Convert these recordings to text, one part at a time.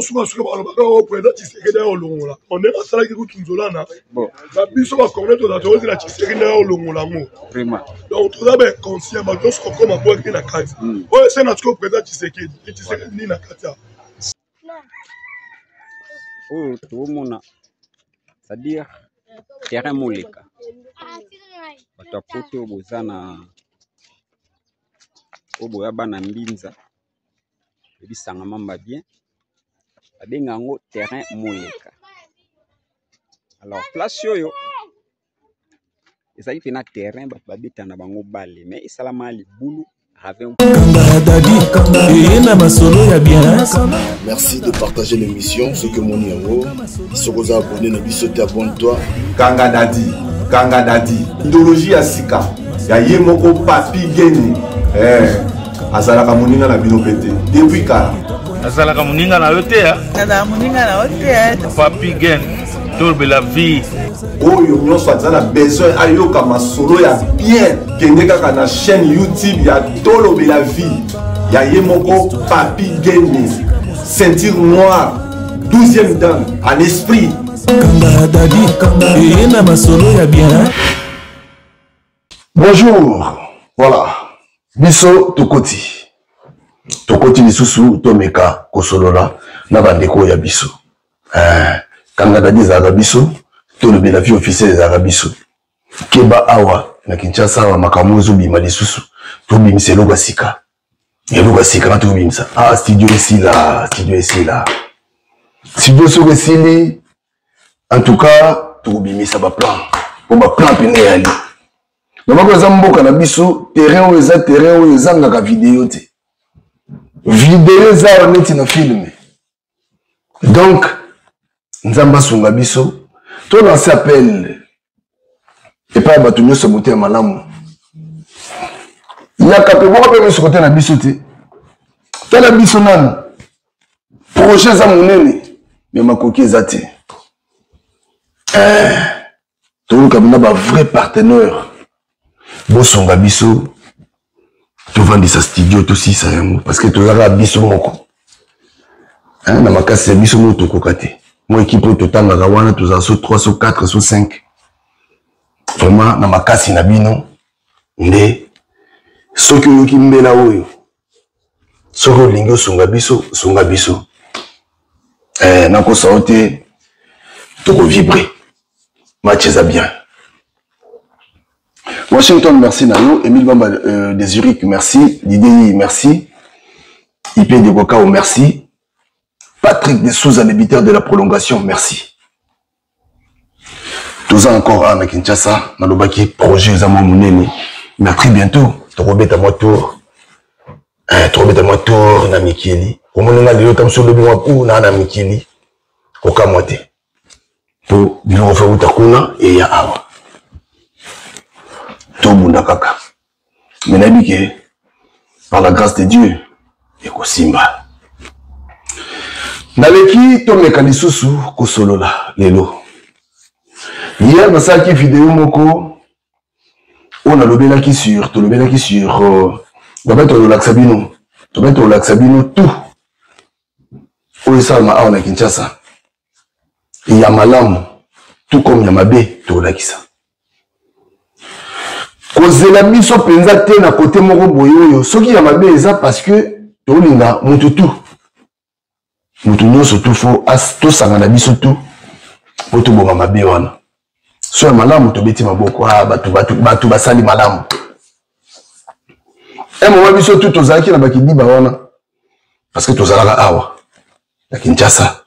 souvent sur le président Tshisekedi au Longola. On est à ça qui coûte une zolana. Bon. La biso va connaître la théorie de la Tshisekedi au Longola. Vraiment. Donc tout ça ben conscient, mais donc on comme à boire qui na carte. Ouais, c'est notre président Tshisekedi ni na carte. Oh, tout le monde, c'est-à-dire terrain moleka. Watapoto bozana oboya bana mbinza. Ebisanga mamba bien. Abenga ngo terrain moleka. Alors place yoyo ezali pena terrain babeta na bango balle mais esalama libulu Merci de partager l'émission, ce que mon numéro. Si vous êtes abonné, abonne-toi. Kanga Dadi. Idéologie à Sika. Ya yemoko papi geni. Azalaka moninga na bino pété. Depuis kala. Azalaka moninga na yote ya. Azalaka moninga na yote ya. Papi geni. Tourbe la vie. Oyo nyonso azala besoin ayoka masolo ya bien. Kende kaka na chaîne YouTube ya Tolobe la vie. Ya yemoko papi geni. Ceinture noire. 12e dan en esprit. Bonjour, voilà. Biso Tokoti. Tokoti lisusu Tomeka Kosolola. Na bandeko ya biso. Kanga Dadi za biso. Tolobe la vie officielle za biso. Keba awa na Kinshasa wa makamuzo bima lisusu. Tobimisa loga sika. Loga sika na tobimisa. Ah, studio ici là. Studio sur ici. En tout cas, tobimisa ba plan. Pour ba plan pene yali. Namako za mboka na biso, terrain ou eza ngaka vidéo te. Vidéo za oneti na film. Donc, nzamba sunga biso, to na s'appelle et pas batu nyoso bote malamu. Ya kapé boko pe biso côté na biso te. Tala biso nana. Projet za monene, mais makoki ezate. To kabina ba vrai partenaire. Bosonga biso to vandisa studio to sisa yango parce que to zaka biso moko na makasi biso moto kokate mo équipe to tanga wana to za so 3 so 4 so 5 vraiment na makasi na bino nde soki yoki mbela oyo soko lingo songa biso na ko saute to ko vibrer match ça bien. Washington, merci Nayo. Emile Bamba de Zurich, merci. Didei, merci. IP de Bokao, merci. Patrick de Souza, débiteur de la prolongation, merci. Tout ça encore à Kinshasa, Malobaki, projet Zamo Mouneni. Mais à très bientôt. Trobet à moi tour. Na Mikili. Au moment où on a comme sur le bureau ou na Mikili. Au Kamote. Pour bien refaire Utakuna et ya Awa. Tobunda kaka. Mais que par la grâce de Dieu, eko simba. Naleki tomeka lisusu kosolola lelo. Hier basaki vidéo moko on a lobelaki sur babeto laxabino tout. O salma a na Kinshasa. Ya malamu tout comme Yamabe to lakisa. Kozela biso penza te na côté moko boyo soki ya mabe eza parce que tolinga mututu nyonso tout fo as to sanga na biso tout poto bonga mabe wana so ya malamu to beti maboko batu basali malamu mo biso tout tozalaki na bakidiba wana parce que tozalaka awa na Kinshasa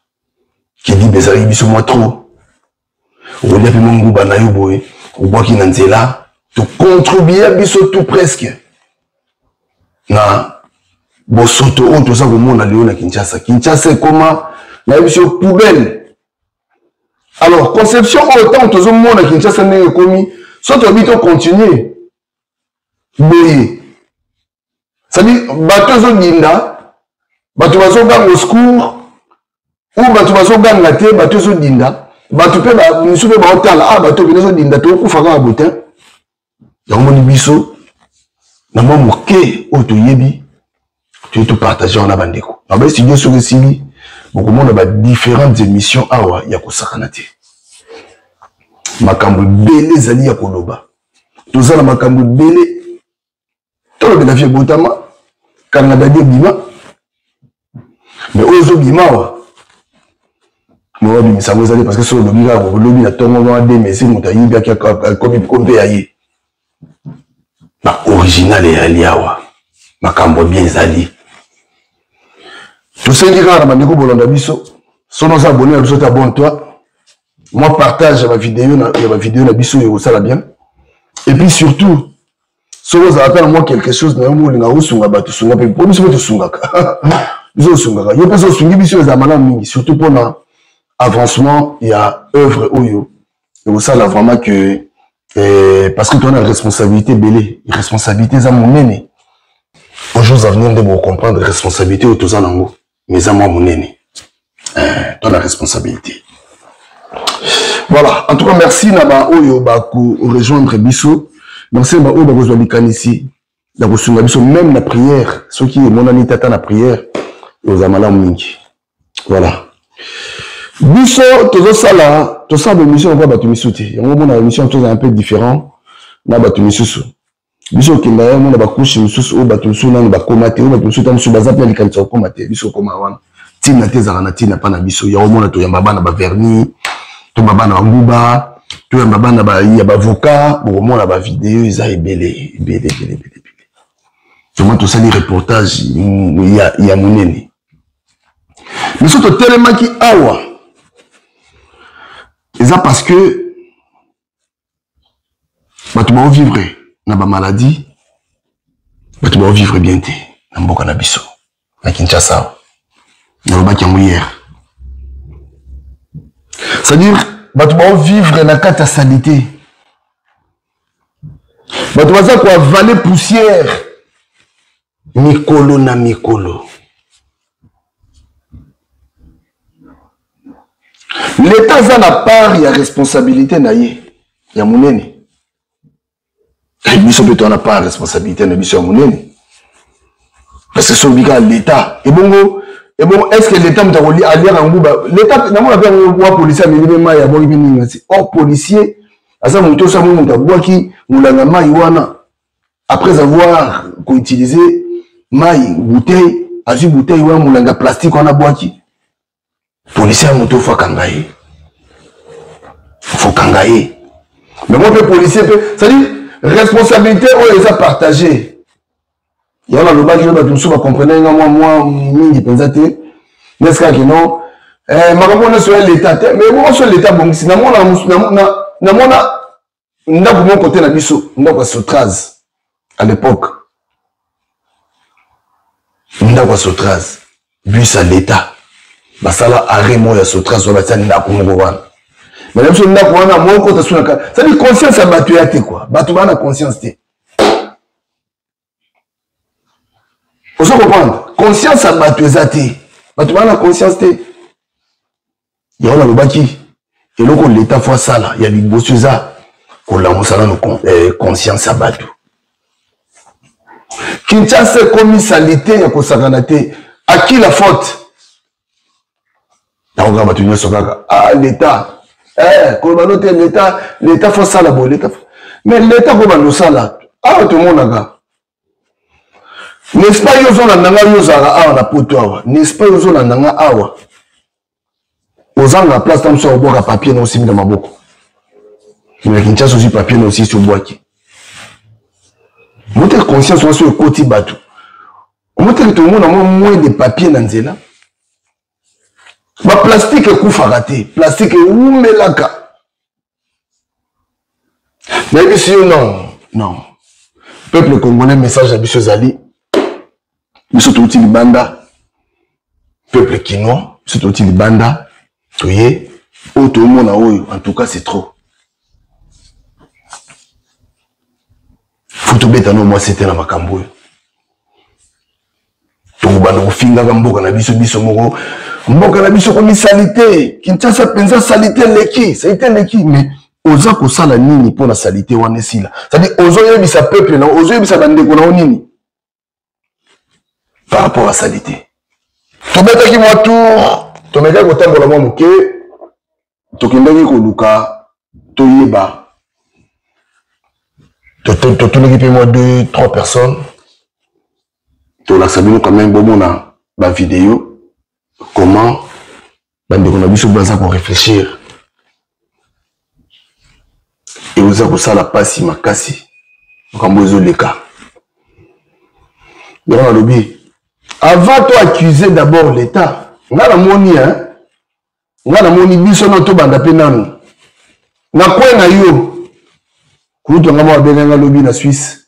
kidiba ezali biso mwa trop olia pe monguba na yo boye obwaki na nzela to contribuer biso tout presque na bosoto on to sa komona leo na Kinshasa comment na biso poubelle. Alors conception autant to zo mona Kinshasa ndenge komi so to bito continuer boye ça dit bato zo dinda bato bazo ganga au secours ou bato bazo ganga te bato zo dinda bato pe ba misu pe ba hôtel bato bino zo dinda to ku faka botin. Yamoni biso na mwa moke oyo toyebi to partager na bandeko na ba studio sur esili beaucoup monde a différentes émissions awa ya kosakana te makambo belé zali ya koloba tozala makambo belé tolo la vie botama kana dadi bima mais ozo bima wa moi bi misango zali parce que sur le biga ko lobi na tongo wa de mais c'est monta yibi ka comme kombe yaye ba original ya liawa makambo bien zali tout ce qui est dans ma bolonda biso sono za abonné à biso ta bon toi moi partage ma vidéo na biso et ça la bien et puis surtout sono za attendre moi quelque chose na mo linga usunga batu sunga pe pour biso to sunga ka biso sunga yo peso sungi biso za mala mingi surtout pour na avancement il y a œuvre oyo et ça là vraiment que parce que tu as une responsabilité belé responsabilité za monene aux jours à venir de vous comprendre responsabilité au tous en ango mais à moi monene tu as la responsabilité voilà en tout cas merci naba oyo ba ko rejoindre biso merci ba oyo ba ko zobikana ici da ko sunga biso même la prière ceux qui mon ami tata la prière aux amala mingi voilà biso tozo sala to sa émission ko ba tu misuti yango mona émission tous un peu différent na ba tu misusu biso kinda ya mona ba couche misusu o ba tu suna ba komate o ba tu suta misusu baza pe likanisa ko komate biso koma wana tina tezaka na tina pa na biso ya mona to yamba bana ba vernis to babana nguba to yamba bana ba ya ba avocat bo mona ba vidéo za ebele to mo to sali reportage ya monene biso to telemaki awa. Et ça parce que bah, tu vas vivre dans ma maladie, bah, tu vas vivre bien dans mon cannabis, na Kinshasa, dans le bac hier. C'est-à-dire, bah, tu vas vivre dans la sanité. Bah, tu vas dire quoi, valer poussière, mikolo na mikolo. L'État a la part, il y a responsabilité, il y a mon aîné. Il y a la part, responsabilité, il y a mon aîné. Parce que c'est l'État. Et bon, est-ce que l'État m'a dit à lire un bout? L'État, n'a pas un policier, mais il y a un policier. Or, policier, à ça, mon tour, mon tabou qui, mon langama, après avoir utilisé maille, bouteille, à une bouteille, mon langa plastique, on a boaki. Policier à moto faut kangaye. Faut kangaye. Mais moi le policier peut, ça dit responsabilité on les a partagé. Il y a là le bas qui va tout ça comprendre moi mingi pensate. N'est-ce que non makambo sur l'état mais moi sur l'état bon si na mona ndako mon côté na biso ndako Sotraz à l'époque. Ndako Sotraz bus à l'état. Basala arrêt moi ya Sotraz wa batani na kongo wana mais même si ndako wana moko ta suna ça dit conscience à batu ya te quoi batu bana conscience te on se comprendre conscience à batu za te batu bana conscience te ya ona lobaki eloko l'état fois sala ya bibosu za ko la mosala no conscience à batu Kinshasa commisalité ya kosakana te à qui la faute? Ah, l'État. L'État fait ça là-bas. Mais l'État fait ça là. Ah, tout le monde a. N'est-ce pas, ils ont la poto. N'est-ce pas, ils ont la awa. Aux ans, la place, tam sur bois à papier, non, aussi, dans ma boucle. Mais Kinshasa aussi, papier, non, aussi, sur bois qui. Montez conscience, on sur le côté bateau. Montez tout le monde a moins de papier dans là. Ma plastique est raté, plastique est oumelaka. Mais si non. Peuple congolais, message à Bissou Zali. Bissou Touti Libanda. Peuple quinois, Bissou Touti Libanda. Tout le monde a eu, en tout cas c'est trop. Faut tout bêter, moi c'était dans ma cambouille. Tout le monde a finga gambo, na biso moko. Mboka na biso comme salité Kinshasa penza salité leki salité leki mais oza ko sala nini pour la salité wana sila c'est-à-dire ozo yebisa peuple na ozo yebisa bandeko na nini par rapport à salité to beta ki moi tour tomeka kotambola mwa moke tokendaki koluka toyeba totoleki mpe mwa 2-3 personnes tolakisa bino quand même bomona bavideo comment bandeko na biso baza koréfléchir eoza kosala pasi makasi makambo ezoleka yango nalobi avant to accuser d'abord l'état nga namoni biso na tobanda mpe nanu na kwe na yo kulutu anga mwa babenganga lobi na Suisse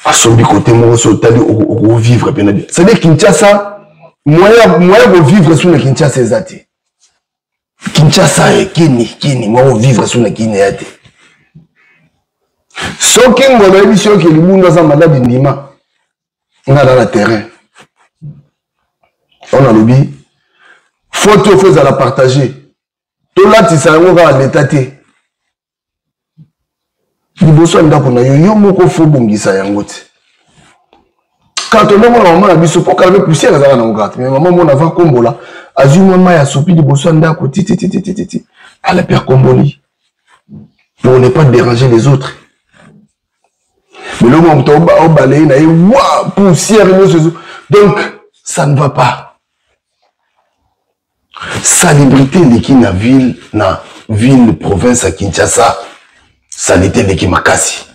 asombi kote moko so otali okovivre mpe na bien c'est-à-dire Kinshasa moyen kovivre sur na Kinshasa eza te Kinshasa kini mwa kovivre sur na kini ya te soki ngolo yebi soki libundu aza maladi ndima nga na terrain on alobi photo faut la partager to latisa yango kaka leta te liboso ya ndako na yo moko fo bongisa yango te quand on demande maman na biso po kalme poussière ezaka na ngati mais maman mona va kombola azwi mwa mai ya sopi liboso ya ndako titi ala père komboli pour ne pas déranger les autres mais le moment où on balaye na wa poussière donc ça ne va pas. Salubrité leki na ville province à Kinshasa salité leki makasi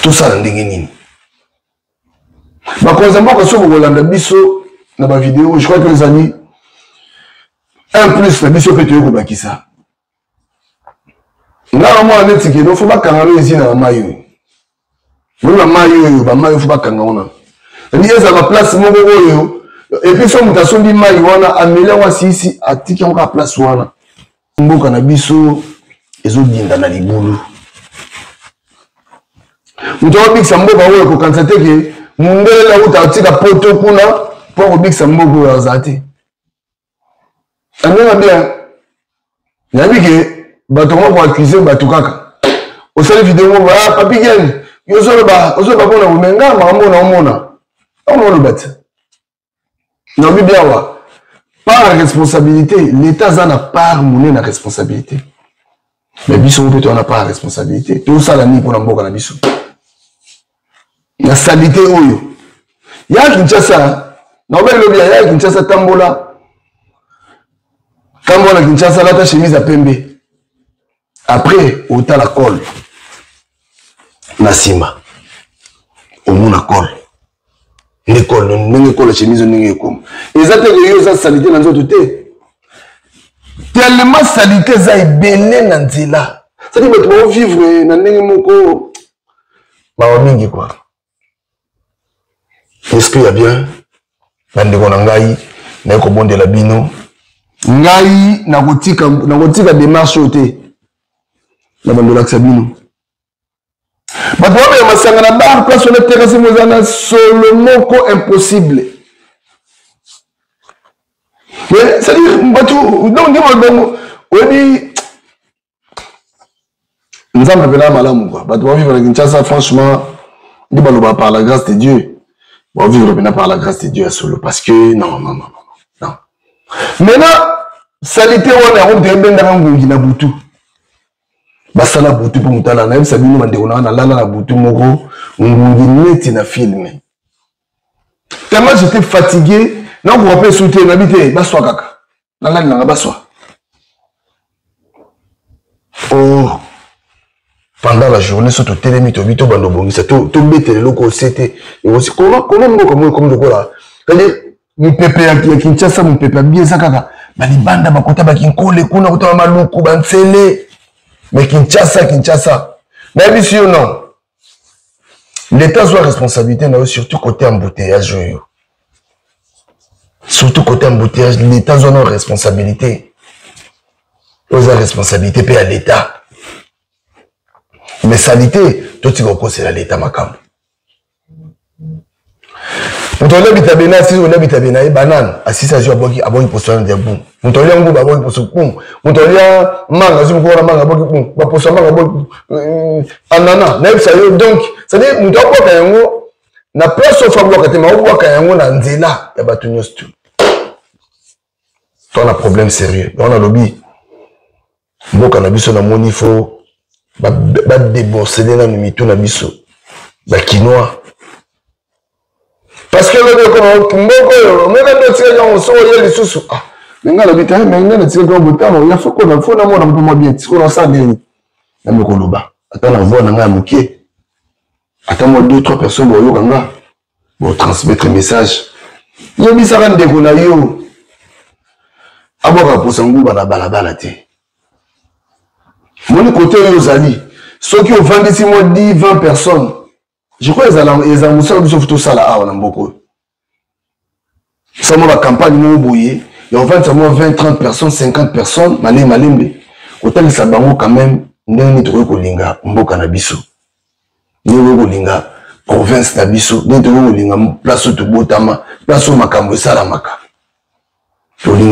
tout ça ndenge nini bakonza mboka so kolanda biso na ba vidéo je crois que les amis un plus na biso pe to ko bakisa na mo na tiki no fo bakanga no ezina na mayo na mayo ba mayo fo bakanga ona ni eza ba place moko oyo. Et puis, si on a son image, on a amélioré ici, à tirer en place, on a un cannabis, et on dit dans les boulots. Nous avons dit que ça m'a dit quand c'était que mon gars là où tu as tiré poto pour dire que ça m'a dit azati. Alors bien, il y a dit que bateau pour accuser bateau kaka. Au sein de vidéo, ah papi gagne, yo zo ba bona umenga mamona. On le bête. Non, mais bien, par responsabilité, l'État n'a pas monnaie la responsabilité. Mais Bissou, on n'a pas la responsabilité. Tout ça, la nuit pour l'embourg à la Bissou. La salité, oui. Il y a Kinshasa. Non, mais il y a Kinshasa Tambola. Tambola, Kinshasa, là, ta chemise à Pembe. Après, au ta la colle. Nassima. Au monde la colle. L'école, l'école, chemise, l'école. Exactement, il y a salité dans notre côté. Tellement salité, ça est belé dans là. Ça dit que tu vas vivre dans les moko. Bah, on quoi. Est-ce qu'il y a bien? Bande konangai, na ko bonde la bino. Ngai na kotika démarche oté. Na bande la sabino. Bateau masanga na bar place on est terrassé mozana solo moko impossible. Mais ça dit bateau donc bon oui nous avons appelé malamu quoi. Bateau vivre avec Kinshasa franchement dit baloba par la grâce de Dieu. On vivre par la grâce de Dieu à solo parce que non. Maintenant salité on est on débenda ngungi na butu. Basala butu pour mutala na yebisa bino bande ona na lala na butu moko ngungi neti na film. Tellement j'étais fatigué, non vous rappelez souter n'habiter baswa kaka. Nanga nanga baswa. Oh pendant la journée surtout télémi to bito bando bongisa to betele loko c'était et aussi comment comme de quoi là. C'est-à-dire mon pépé à Kinshasa mon pépé bien ça kaka. Bali banda bakota bakinkole kuna kota maluku bansele. Mais Kinshasa. Mais si ou non, l'État a responsabilité, surtout côté embouteillage. Surtout côté embouteillage, l'État a une responsabilité. Ils ont responsabilité à l'État. Mais salité, tout ce qu'on c'est l'État macam. On a habité à Bénin, si on habite à Bénin, banane, à 6 jours, à bon poisson de boum. On a un goût à bon poisson boum. On a un manga, si on a un manga, boum, poisson manga, boum, anana, donc, ça dit, on doit pas un mot, na place au fabouaka te maobwaka yango na nzela ya bato nyonso. On a un problème sérieux. On a lobby. Mboka na biso na moni fo ba débourser na mito na biso. Ba quinoa. Parce que le comme mboko meka ndo tseka on so ye lisusu. Ah, menga lobby ta menga na tseka ko botamo ya foko na fona mo na mpo bien. Tsiko na sa ndeni. Na meko loba. Ata na voix na nga mokie. Ata mo 2-3 personnes boyo kanga. Bon transmettre message. Yo bisaka ndeko na yo. Aboka posangu bana balabala te. Mon côté Yozali, ceux qui ont vendu 6 mois 10-20 personnes. Je crois qu'ils ont moussé sur tout ça là on a beaucoup. Ça moi la campagne mo boyé, il y a 20-30 personnes, 50 personnes, malembe. Autant ça bango quand même ndeni to ko linga mboka na biso. Ni ko linga province na biso, ni to ko linga place to botama, place makambo sala maka. Pour les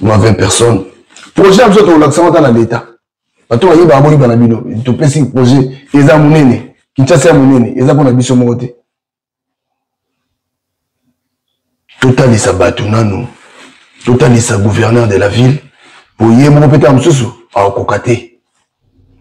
20 personnes. Projet absolument au l'accent dans l'État. Maintenant, il y a un bon il te plaît si projet, ils ont monné, qui t'a fait monné, ils ont qu'on a bis au monté. Total is abatunano, total is gouverneur de la ville, pour y avoir peut-être un sous à Okokate.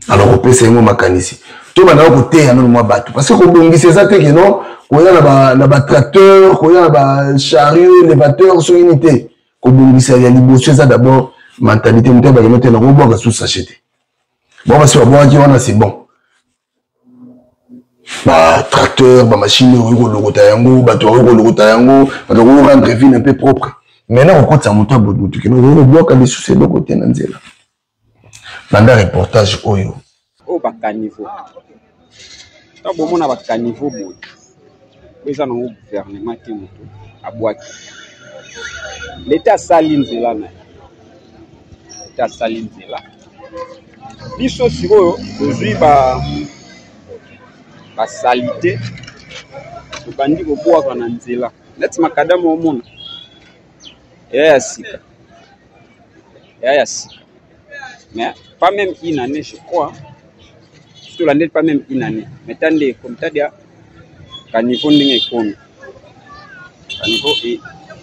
Alors, on peut c'est moi macanisi. Tout le monde a côté à nous moi battu. Parce que on dit c'est ça que non. Quand il y a un tracteur, quand il y a un chariot, élévateur, sur unité. Quand on dit c'est ça d'abord, mentalité, on va mettre le robot à sous-s'acheter. Bon, parce que c'est bon. Tracteur, machine, le rotayango, bateau, le rotayango, le rendre ville un peu propre. Maintenant, on compte ça monter à bout de tout. On bloque les sous-ces deux côtés dans le Dans un reportage, Oyo. Oh, bah, caniveau. Tant bon, on a un caniveau, bon. Les gens ont un gouvernement qui est à Boaki. L'État Saline Zela. L'État Saline Zela. Biso siro aujourd'hui ba salité. Le bandit au bois qu'on a Nzela. Let's makadam au monde. Ya sika. Mais pas même une année, je crois. Surtout l'année, pas même une année. Mais attendez, comme tu as dit, quand il faut une économie. Quand il faut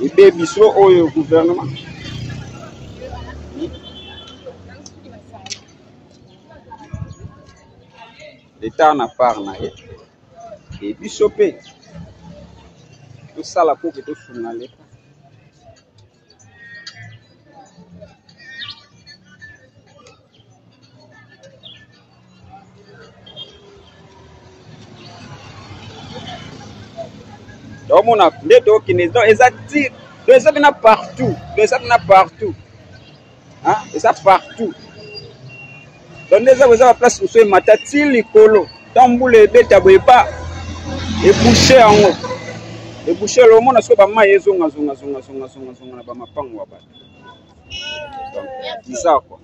et baby so au gouvernement. L'État n'a pas arnaqué. Et puis chopé. Tout ça la peau que tout sur l'État. Donc on a des dos qui ne sont exacts. Donc ça vient partout. Donc ça vient partout. Hein? Et ça partout. Donc déjà vous avez la place où c'est matati likolo. Tamboule et bête aboye pas. Et boucher en haut. Et boucher le monde à ce que ba ma yezonga zonga na ba mapango wa ba. Donc c'est ça quoi.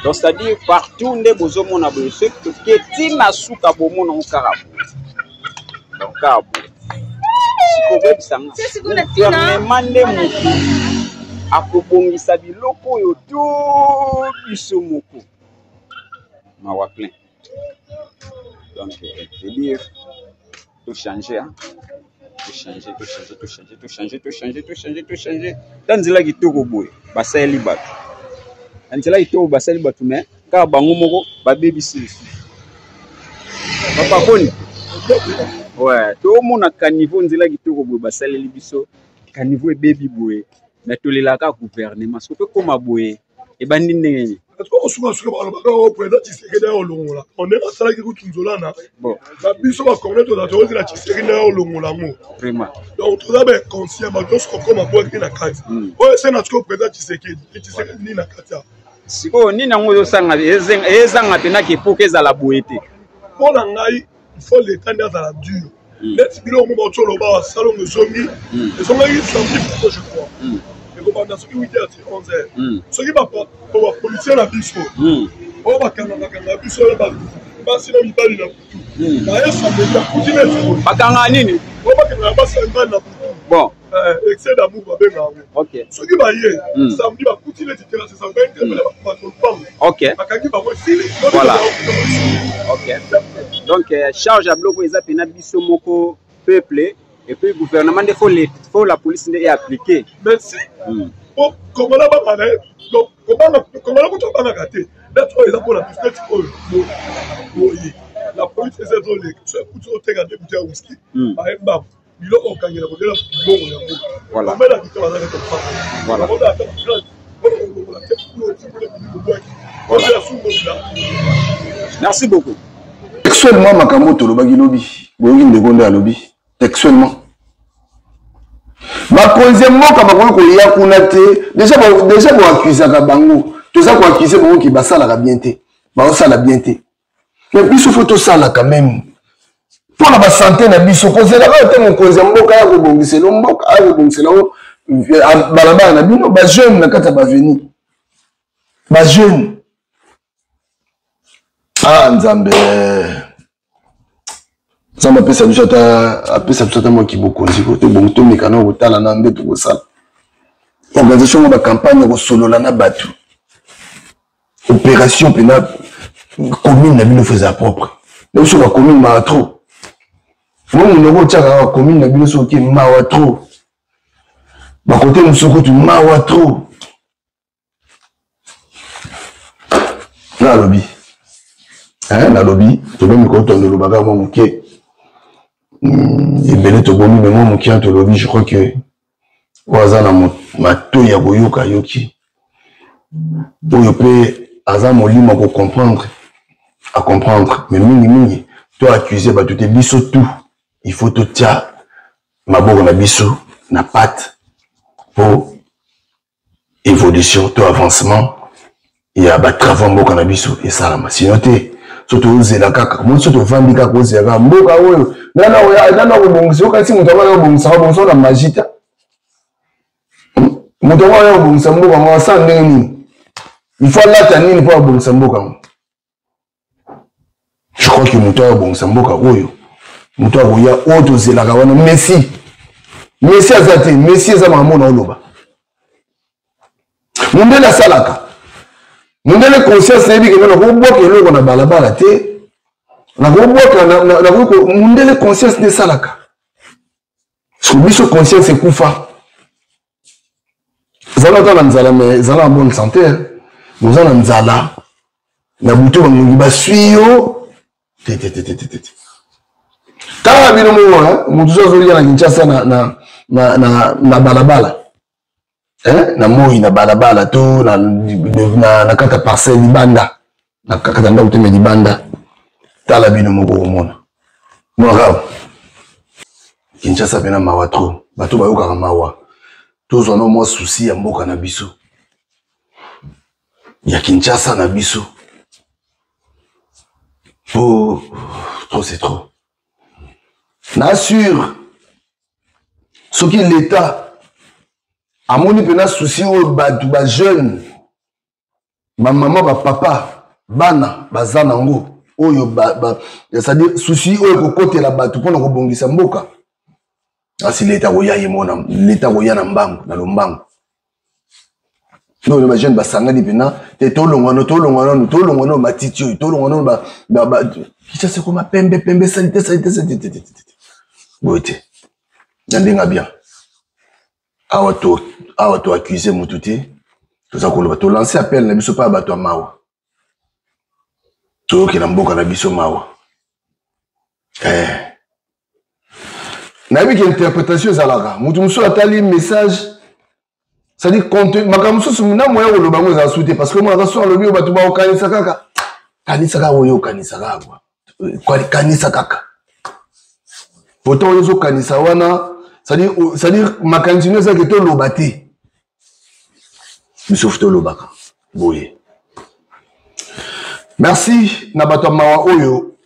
Donc c'est-à-dire partout nde bozomo na boye ce que tina suka bomo na ukarabu. Donc karabu. Sikobe bisanga. Gouvernement nde mutu. Akobongisa biloko yo to biso moko. Ma wa plein. Donc je veux dire tout changer hein. Tout changer. Tanzila kitoko boye. Basali bato. Antela ito basali batu mais ka bango moko ba bebisi. Papa koni. Ouais, to mona caniveau nzela kitoko boye basali libiso. Caniveau e baby boye. Mais to lelaka gouvernement. Ce que comme boye e bandi ndenge. Parce que on se on président Tshisekedi au Longola. On est à la qui coûte Nzolana. Bon. La biso va connaître la théorie de la Tshisekedi au Longola mo. Vraiment. Donc tout d'abord conscient ba dos ko comme boye ki na kati. Oh c'est notre président Tshisekedi ni na kati. Siko ni na ngozo sanga ezanga pena ki pokeza la boete. Pour la ngai il faut l'état dans la dure. Let's bilo mo ba tsolo ba salon nzongi. Ezonga yi samedi je crois. Dans ce qui est à 11h. Ce qui va pas pour la police la biso. On va quand la biso là-bas. Parce que il va là. Là ça veut dire continuer. Bakanga nini? On va quand la base na. Bon, excès d'amour babenga yango. Ok. Soki baye samedi bakutile titela c'est ça pas interpellé patron femme. Ok. Bakangi bango fili. Voilà. Ok. Donc charge à bloc eza pena biso moko peuple et puis gouvernement de faut la police est appliquée. Merci. Bon comment là ba donc comment là ko ba gâté. Là toi exemple pour la business oui. La police c'est ça les ce couteau au tega de bouteille whisky. Par exemple, bilo okangela ko de la bon yango. Voilà. Mais la victoire va être pas. Voilà. Merci beaucoup. Textuellement, Makamoto, le bagilobi. Boyin de Gonda lobby. Textuellement. Ma deuxième mot, quand on a kunate, déjà pour accuser à Bango, tout ça pour accuser pour qui basa la bienté. Bah, ça la bienté. Mais puis, il faut tout ça là quand même. Pour la santé, na biso, quand c'est là, mon deuxième mot, quand on c'est long, quand on c'est long, balaba na bino, ba jeune na kata ba venir. Ba jeune. Ah, Nzambe. Ça m'a ça moi qui beaucoup côté bon to mekano botala na mbeto ko sala. Organisation de campagne au solo na batu. Opération pena commune na bino faisait propre. Nous sur la commune ma trop. Moi mon numéro tchaka la commune na bino so ki ma trop. Ba côté musoko tu ma trop. Na lobby. Hein, la lobby, tout le monde content de l'obaga moi mouké. Et belé to bomi mais moi mouké en lobby, je crois que wazana ma toya boyoka yoki. Pour yo pe aza molima pour comprendre à comprendre mais mingi toi accusé ba tout biso tout. Il faut tout tia maboko na biso na patte pour évolution, tout avancement. Il y a des travaux mboka na biso et ça la sinon surtout zela kaka mo surtout vandi kaka zela mboka oyo nana ko bongisa kasi mutu wana ko bongisa bonso na magita mutu wana ko bongisa mboka mo sa ndenge nini il faut lata nini pour bongisa mboka. Je crois que mutu wana bongisa mboka oyo mutu akoya oto zela ka wana Messi azate Messi eza mamona oloba mundela salaka mundele conscience nebi ke na ko boka eloko na balabala te na ko boka na ko mundele conscience ne salaka so biso conscience ekufa zala ta nzala mais zala en bonne santé nous en nzala na buto bangi basuyo te ta bino mo mutu zo ya na Kinshasa na balabala na moi na balabala to na kata parcelle libanda na kata ndako te me libanda tala bino moko komona mora Kinshasa pena mawa trop bato bayoka mawa tozwa no mwa souci ya mboka na biso ya Kinshasa na biso oh trop c'est trop n'assure ce qui l'état amoni pena souci o batu ba jeune ba maman ba papa bana bazana ngo oyo c'est-à-dire souci oyo kokotela batu pona ko bongisa mboka asi leta ko ya yemona leta ko ya na mbangu na lombangu no ba jeune basangani pena te tolongwana matiti tolongwana ba kicha se ko pembe salite bote ndenga bien awa to accuser mututi to za koloba to lancer appel na biso pa bato mawa to ke na mboka na biso mawa na bi ke interprétation zalaka mutu muso atali message ça dit compte makamuso sumina moya koloba ngo za souté parce que moi raso alobi bato ba okanisa kaka kanisa ka oyo kanisa ka kwa kanisa kaka pourtant oyo kanisa wana c'est-à-dire ma continue ça que to lobate sauf to lobaka boye merci na bato mawa oyo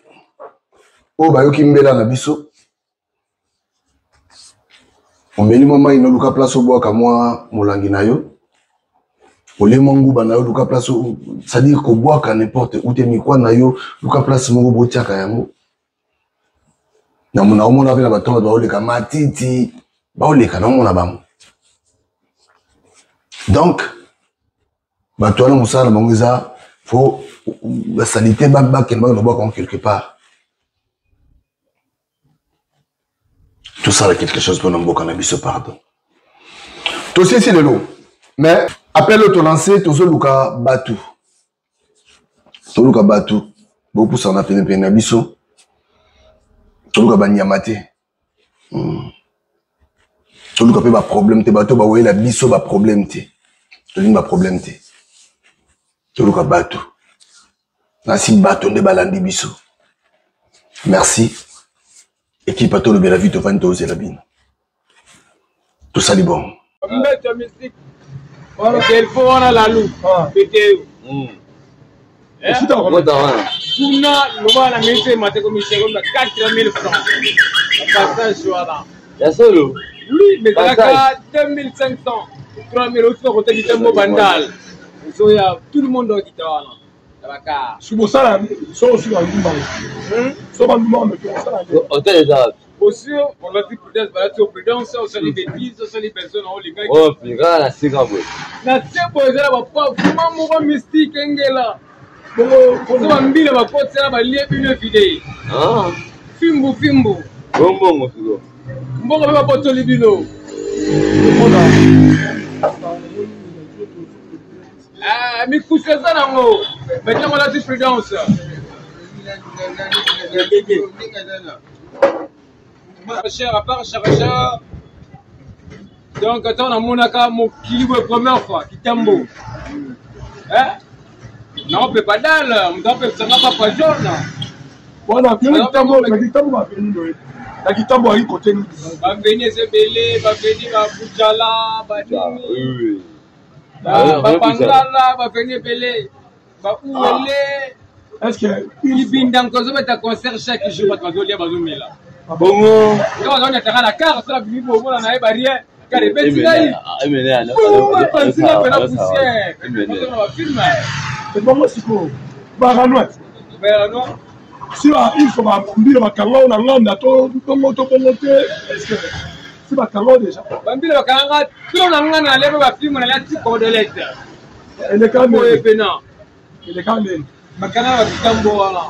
o ba yoki mbela na biso omeli mama ino luka place obwaka mwa molangi na yo olemo nguba na yo luka place c'est-à-dire ko bwaka n'importe où te mikwa na yo luka place moko botiaka yango na mona omona pe na bato ba oleka matiti baoleka nango na bango. Donc bato wana mosala na bango eza faut la salité bakende bakende quelque part. Tout ça, quelque chose pour nous, cannabis, pardon. Tout ça, c'est le lot. Mais, appelle le lancé, tout ça, Luka Batu. Tout Luka Batu. Beaucoup s'en a fait un pénabiso. Tout Luka Banyamate. Tout Luka peut pas problème, te bateau, bah, ouais, la biso, bah, problème, te. Tout Luka, problème, te. Tout Luka Batu. Nasi Batu, de balandi biso. Merci. Équipe à tout le bien la vie, tout fan, tout c'est la bine. Tout ça, c'est bon. Il faut voir la loupe. Pété. Et si tu as un peu de 4000 francs. Passage, voilà. Oui, mais ça a 2500. 3000 autres fois, côté du tempo bandal. Tout le monde doit quitter. Si vous savez, ça aussi, on aussi, on va dire prudence, on se les bêtises, on se les personnes, on les gars. Oh, puis là, c'est grave. La c'est là, pas vraiment mystique, là. Bon, on va me dire, va pas ça, va lier une fidèle. Ah. Fimbo. Bon, on va pas te les bino. Ah, mais poussez ça dans l'eau. Maintenant, on a dit prudence. Cher à part, cher. Donc, attends, on a mon kilo la première fois, qui tambo. Hein? Non, on ne peut pas d'aller, on peut pas jaune. Bon, on a vu le tambo, la guitare va côté nous. Va venir se belé, va venir à Boudjala, va venir. Va venir belé. Va ouler. Est-ce que il vient dans un concert chaque jour parce que on est là. Bon, quand on est à la carte, ça vient pour moi, on n'a pas rien. Car les petits là, c'est pas moi si quoi. Baranois. Si il faut dire ma carrière on a l'âme to est-ce que c'est ma carrière déjà. Bambile ma carrière, tout on a l'âme à lever ma film on a la petite cordelette. Elle est quand même pénant. Elle est quand même makana wa kitambo wala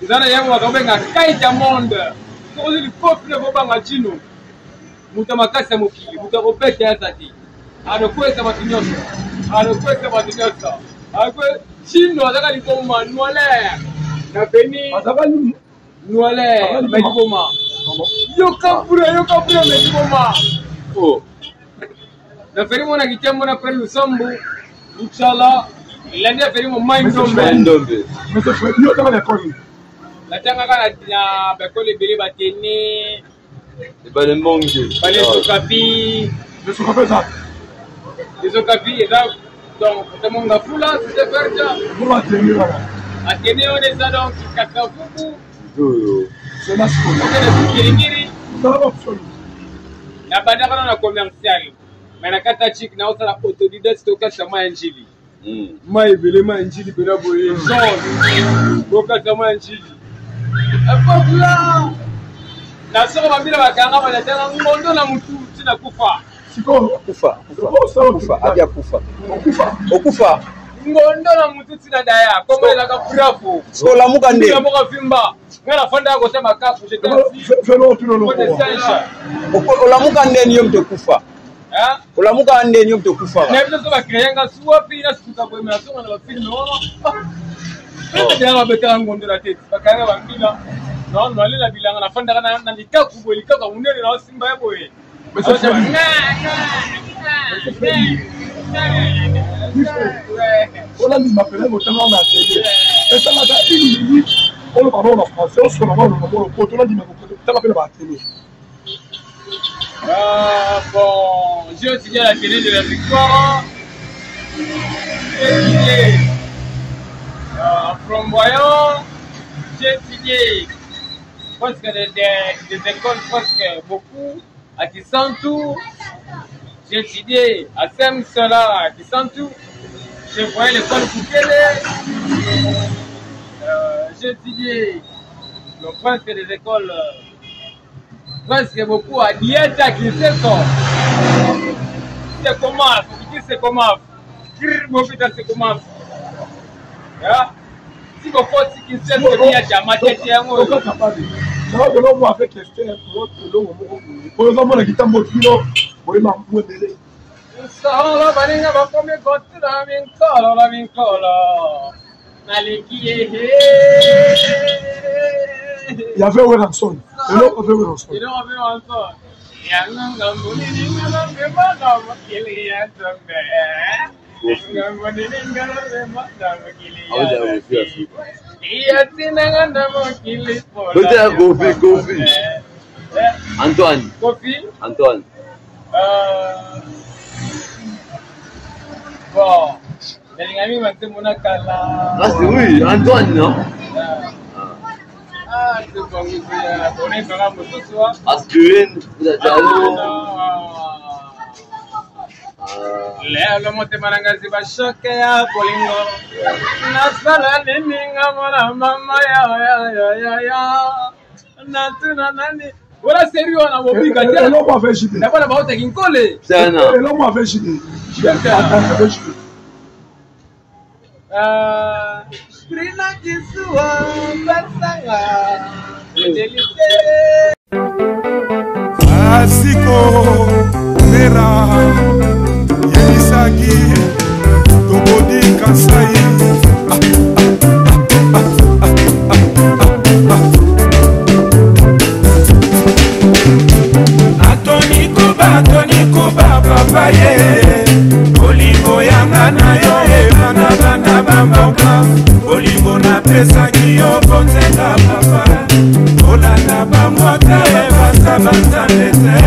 izana yangu wakabenga kaita monde kozi likofi le bobanga chino mutamakasa mukili mutakopete asati anakwesa matinyoso akwe chino ataka liboma nwale na beni ataka nwale liboma yo kapura liboma oh na feri mona kitambo na prelu sombu inshallah. Il a dit à faire mon mind zombe. Mais c'est pas mieux dans l'école. La tanga kana bako le bele batene. C'est pas le monde. Pas les okapi. Les okapi ça. Les okapi et là donc tout le monde a fou là, c'était faire ça. Pour la tenir là. À tenir on est ça donc kaka fuku. C'est la school. Ça va absolument. La bandara na commercial. Mais na kata chic na osala autodidacte stoka sama njili. Mai belema njili bela boye zone boka kama njili apopla na soko mambila bakanga balatanga ngondo na mutu tina kufa siko kufa abia kufa ngondo na mutu tina daya koma la ka bravo siko la muka nde la muka fimba ngala fanda yako sema kafu jeta felo tuno la muka nde ni yomte kufa. Ulamuka ande nyo mtokufa. Na hivyo sasa bakrenga suwapi na sikuka kwa mnasonga na film wana. Ndio ya beka ngondo la tete. Bakanga bambila. Non non lela bilanga na fanda kana na likaku likaka unene na simba yabo ye. Voilà il m'appelait au temps na télé. Et ça m'a dit il dit on le parle en français, on se parle en anglais. Pour tout le monde dit mais tu m'appelles à la télé. Bon, j'ai étudié la télé de la victoire. J'ai étudié flamboyant. J'ai étudié presque des écoles, presque beaucoup, à Kissantou. J'ai étudié à Semsola, à Kissantou. J'ai voyé l'école Koukele. J'ai étudié presque des écoles presque beaucoup à dieta qui se sort. C'est comment? C'est comment? C'est comment? Si vous faites ce qui se fait, il y a déjà ma tête. Non, de l'homme avec Esther, pour l'homme, on a quitté un mot de l'homme, pour les mamans de l'homme. Solo baninga bakome kotula minkolo la minkolo naleki il y avait Williamson et l'autre avait Williamson il avait Williamson yanga mbuni ngala bemana makili ya tombe ngambuni ngala bemana makili ya tinanga makili peut-être Kofi Antoine bon, les amis m'ont dit mon akala. Ah oui, Antoine non? Ah c'est bon, il faut donner par rapport ce soir. Aspirine, vous êtes allô? Le monte marangazi ba choque ya bolingo. Nasala ninga mona mama ya. Natuna nani? Voilà sérieux on a mobilisé. Et l'homme avait gidé. D'abord la baote qui colle. C'est un an. Et l'homme avait gidé. Prina Kisua Basanga. Asiko Mera Yenisaki Tobodi Kasai. Atoni Kuba Papa ye Olingo yanga na yo bana bana bamboka Olingo na pesa kiyo konzenga papa Olanda bamote basa basa lete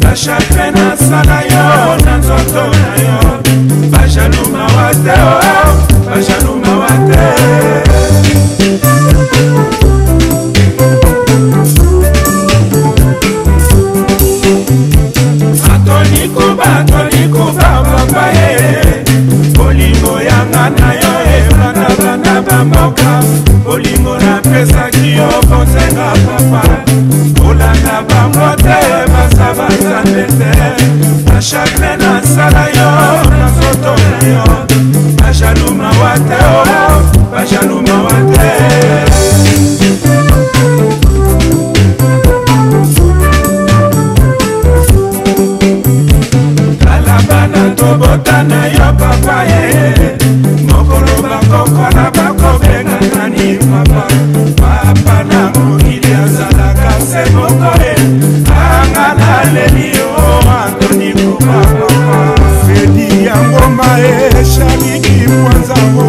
La chakre na sala yo na nzoto na yo Bajaluma wate oh Bajaluma wate Atoni Kuba Papa ye Olingo yanga na yo bana bana bamboka Olingo na pesa kiyo konzenga papa Olanda bamote basa basa lete Na chakre na sala yo na soto na yo Bajaluma wate oh Bajaluma wate Botana yo papa ye Mokolo bakoko na bako benga nani papa Papa na mokili azalaka se moko ye Anga na leli yo Antoni Kuba papa Fedi ya ngoma ye Shabiki kwanza ho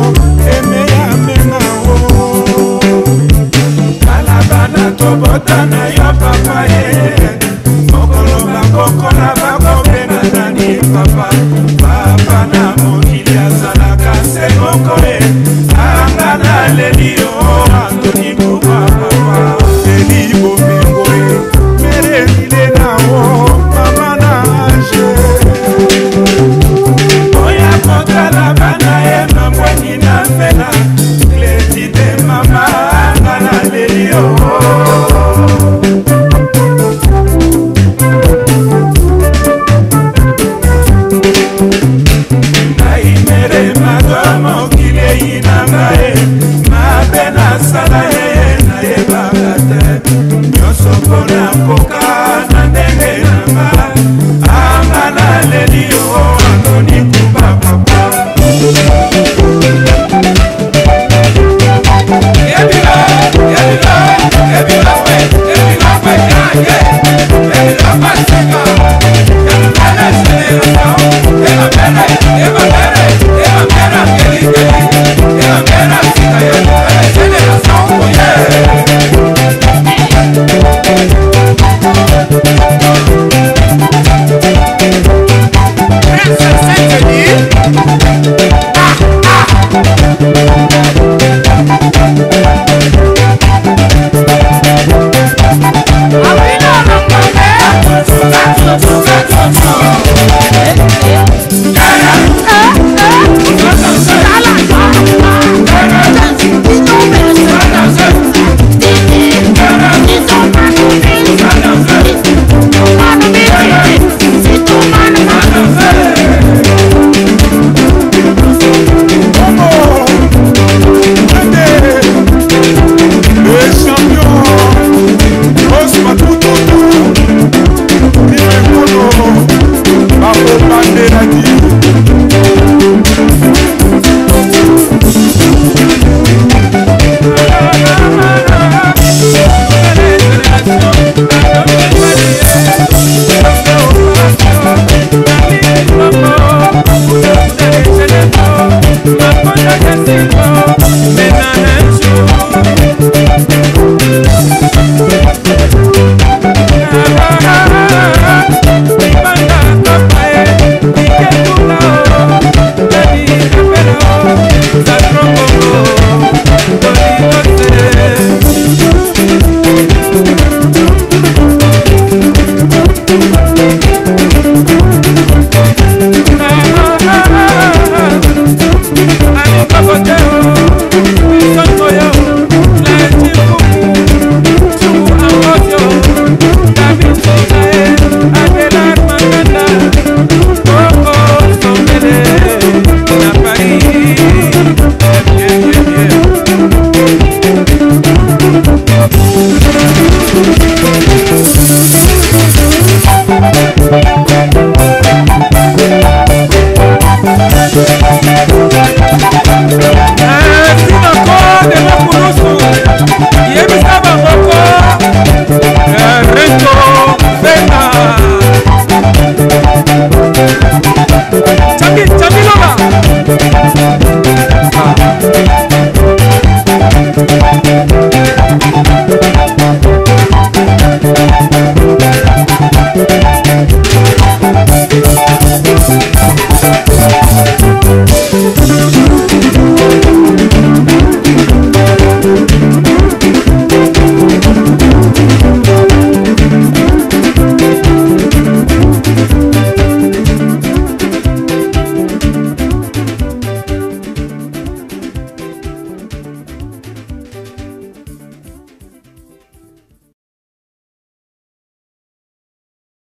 Eme ya menga ho Kalabana to botana yo papa ye Mokolo bakoko na bako benga nani papa Papa na mokili azalaka se moko ye Anga na leli yo Antoni Kuba papa Feli bomengo ye Merekile na wo Mama na age Oya kotala bana ye Mambweni na fela Kleti de mama Anga na leli yo Sala ye na ye bagate Nyoso kona koka